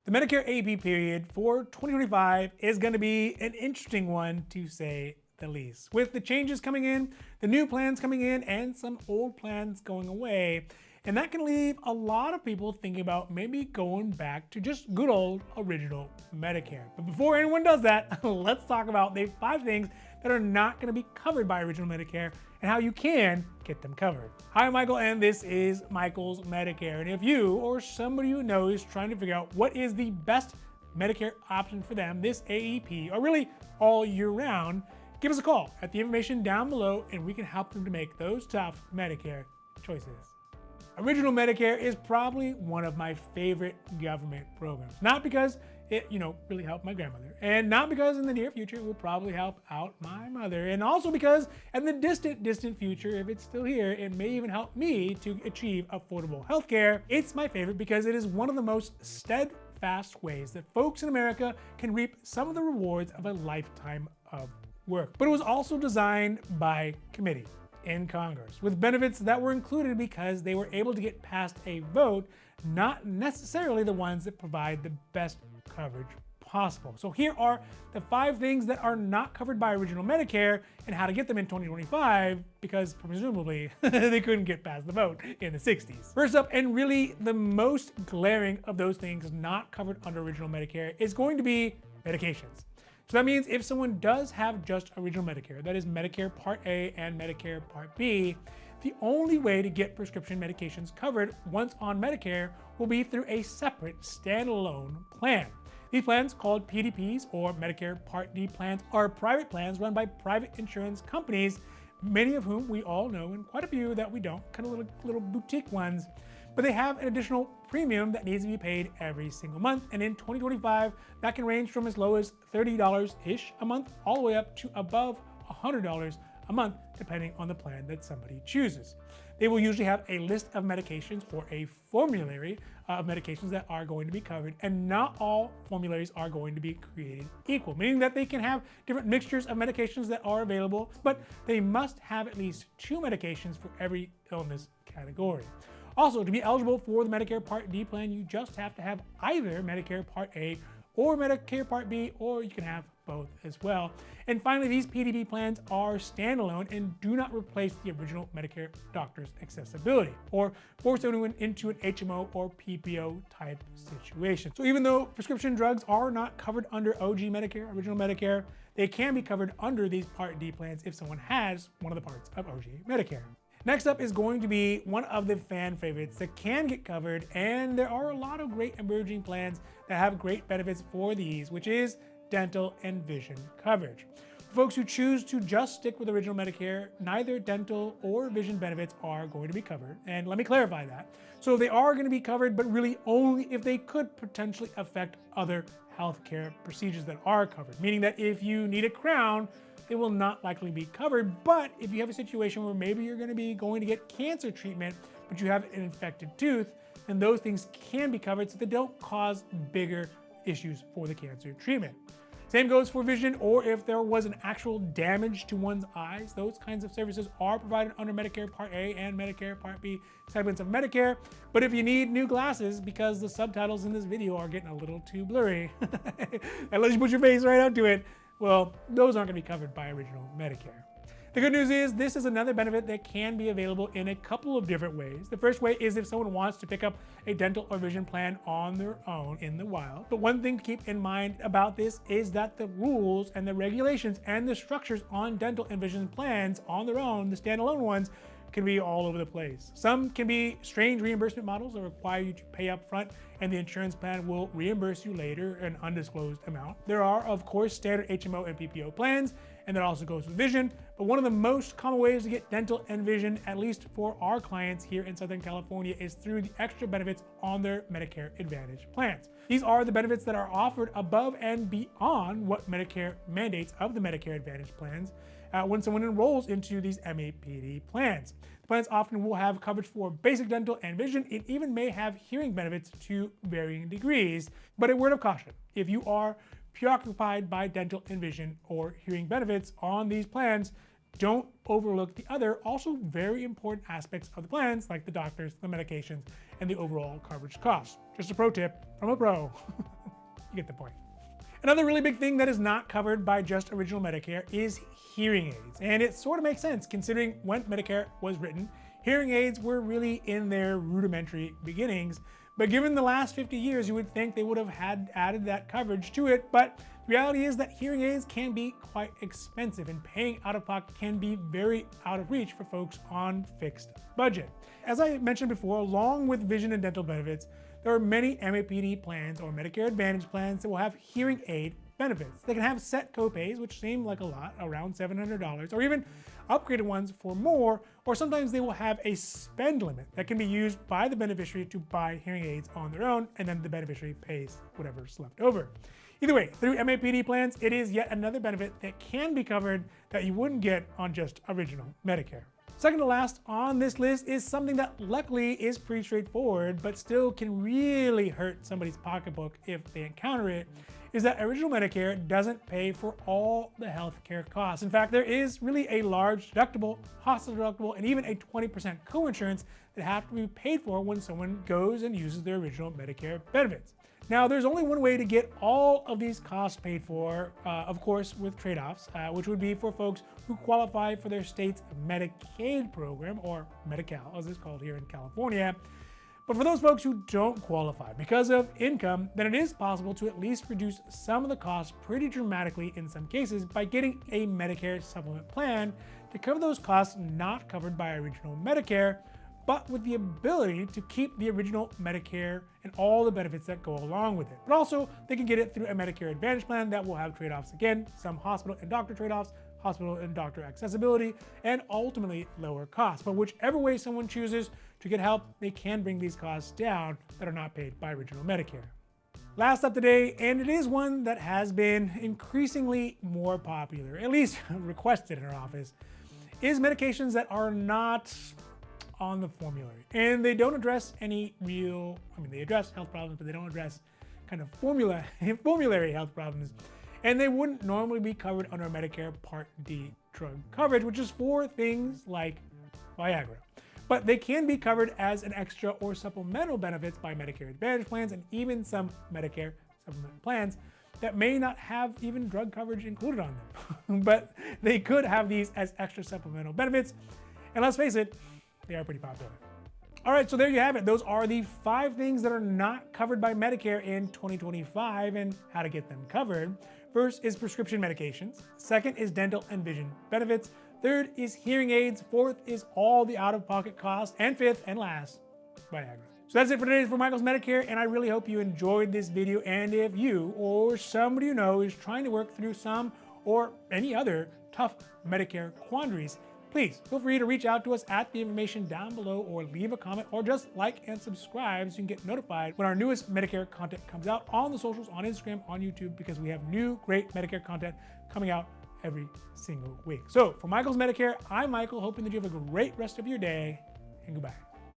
The Medicare AP period for 2025 is going to be an interesting one, to say the least. With the changes coming in, the new plans coming in, and some old plans going away. And that can leave a lot of people thinking about maybe going back to just good old original Medicare. But before anyone does that, let's talk about the 5 things that are not going to be covered by original Medicare and how you can get them covered. Hi, I'm Michael, and this is Michael's Medicare. And if you or somebody you know is trying to figure out what is the best Medicare option for them this AEP, or really all year round, give us a call at the information down below and we can help them to make those tough Medicare choices. Original Medicare is probably one of my favorite government programs. Not because it, really helped my grandmother, and not because in the near future it will probably help out my mother, and also because in the distant future, if it's still here, it may even help me to achieve affordable healthcare. It's my favorite because it is one of the most steadfast ways that folks in America can reap some of the rewards of a lifetime of work. But it was also designed by committee in Congress, with benefits that were included because they were able to get past a vote, not necessarily the ones that provide the best coverage possible. So here are the 5 things that are not covered by original Medicare and how to get them in 2025, because presumably they couldn't get past the vote in the 60s. First up, and really the most glaring of those things not covered under original Medicare, is going to be medications. So that means if someone does have just original Medicare, that is Medicare Part A and Medicare Part B, the only way to get prescription medications covered once on Medicare will be through a separate standalone plan. These plans, called PDPs or Medicare Part D plans, are private plans run by private insurance companies, many of whom we all know and quite a few that we don't, kind of little boutique ones. But they have an additional premium that needs to be paid every single month. And in 2025, that can range from as low as $30-ish a month all the way up to above $100 a month, depending on the plan that somebody chooses. They will usually have a list of medications or a formulary of medications that are going to be covered, and not all formularies are going to be created equal, meaning that they can have different mixtures of medications that are available, but they must have at least 2 medications for every illness category. Also, to be eligible for the Medicare Part D plan, you just have to have either Medicare Part A or Medicare Part B, or you can have both as well. And finally, these PDP plans are standalone and do not replace the original Medicare doctor's accessibility or force anyone into an HMO or PPO type situation. So even though prescription drugs are not covered under OG Medicare, original Medicare, they can be covered under these Part D plans if someone has one of the parts of OG Medicare. Next up is going to be one of the fan favorites that can get covered, and there are a lot of great emerging plans that have great benefits for these, which is dental and vision coverage. For folks who choose to just stick with original Medicare, neither dental or vision benefits are going to be covered. And let me clarify that. So they are going to be covered, but really only if they could potentially affect other healthcare procedures that are covered, meaning that if you need a crown, they will not likely be covered. But if you have a situation where maybe you're going to get cancer treatment, but you have an infected tooth, then those things can be covered so they don't cause bigger issues for the cancer treatment. Same goes for vision, or if there was an actual damage to one's eyes. Those kinds of services are provided under Medicare Part A and Medicare Part B segments of Medicare. But if you need new glasses because the subtitles in this video are getting a little too blurry, unless you put your face right up to it, well, those aren't going to be covered by original Medicare. The good news is this is another benefit that can be available in a couple of different ways. The first way is if someone wants to pick up a dental or vision plan on their own in the wild. But one thing to keep in mind about this is that the rules and the regulations and the structures on dental and vision plans on their own, the standalone ones, can be all over the place. Some can be strange reimbursement models that require you to pay up front and the insurance plan will reimburse you later an undisclosed amount. There are, of course, standard HMO and PPO plans, and that also goes with vision. But one of the most common ways to get dental and vision, at least for our clients here in Southern California, is through the extra benefits on their Medicare Advantage plans. These are the benefits that are offered above and beyond what Medicare mandates of the Medicare Advantage plans when someone enrolls into these MAPD plans. The plans often will have coverage for basic dental and vision. It even may have hearing benefits to varying degrees. But a word of caution, if you are preoccupied by dental and vision or hearing benefits on these plans, don't overlook the other also very important aspects of the plans, like the doctors, the medications, and the overall coverage costs. Just a pro tip from a pro. you get the point. Another really big thing that is not covered by just original Medicare is hearing aids. And it sort of makes sense considering when Medicare was written, hearing aids were really in their rudimentary beginnings. But given the last 50 years, you would think they would have had added that coverage to it. But the reality is that hearing aids can be quite expensive, and paying out of pocket can be very out of reach for folks on fixed budget. As I mentioned before, along with vision and dental benefits, there are many MAPD plans or Medicare Advantage plans that will have hearing aid benefits. They can have set copays, which seem like a lot, around $700, or even upgraded ones for more, or sometimes they will have a spend limit that can be used by the beneficiary to buy hearing aids on their own, and then the beneficiary pays whatever's left over. Either way, through MAPD plans, it is yet another benefit that can be covered that you wouldn't get on just original Medicare. Second to last on this list is something that luckily is pretty straightforward, but still can really hurt somebody's pocketbook if they encounter it, is that original Medicare doesn't pay for all the healthcare costs. In fact, there is really a large deductible, hospital deductible, and even a 20% coinsurance that have to be paid for when someone goes and uses their original Medicare benefits. Now, there's only one way to get all of these costs paid for, of course, with trade-offs, which would be for folks who qualify for their state's Medicaid program, or Medi-Cal, as it's called here in California. But for those folks who don't qualify because of income, then it is possible to at least reduce some of the costs pretty dramatically in some cases by getting a Medicare supplement plan to cover those costs not covered by original Medicare, but with the ability to keep the original Medicare and all the benefits that go along with it. But also, they can get it through a Medicare Advantage plan that will have trade-offs again, some hospital and doctor trade-offs, hospital and doctor accessibility, and ultimately lower costs. But whichever way someone chooses to get help, they can bring these costs down that are not paid by original Medicare. Last up today, and it is one that has been increasingly more popular, at least requested in our office, is medications that are not on the formulary. And they don't address any real, they address health problems, but they don't address kind of formulary health problems. And they wouldn't normally be covered under Medicare Part D drug coverage, which is for things like Viagra. But they can be covered as an extra or supplemental benefits by Medicare Advantage plans and even some Medicare supplement plans that may not have even drug coverage included on them. But they could have these as extra supplemental benefits. And let's face it, they are pretty popular. All right, so there you have it. Those are the 5 things that are not covered by Medicare in 2025 and how to get them covered. First is prescription medications. Second is dental and vision benefits. Third is hearing aids. Fourth is all the out-of-pocket costs. And fifth and last, Viagra. So that's it for today for Michael's Medicare, and I really hope you enjoyed this video. And if you or somebody you know is trying to work through some or any other tough Medicare quandaries, please feel free to reach out to us at the information down below, or leave a comment, or just like and subscribe so you can get notified when our newest Medicare content comes out on the socials, on Instagram, on YouTube, because we have new great Medicare content coming out every single week. So for Michael's Medicare, I'm Michael, hoping that you have a great rest of your day, and goodbye.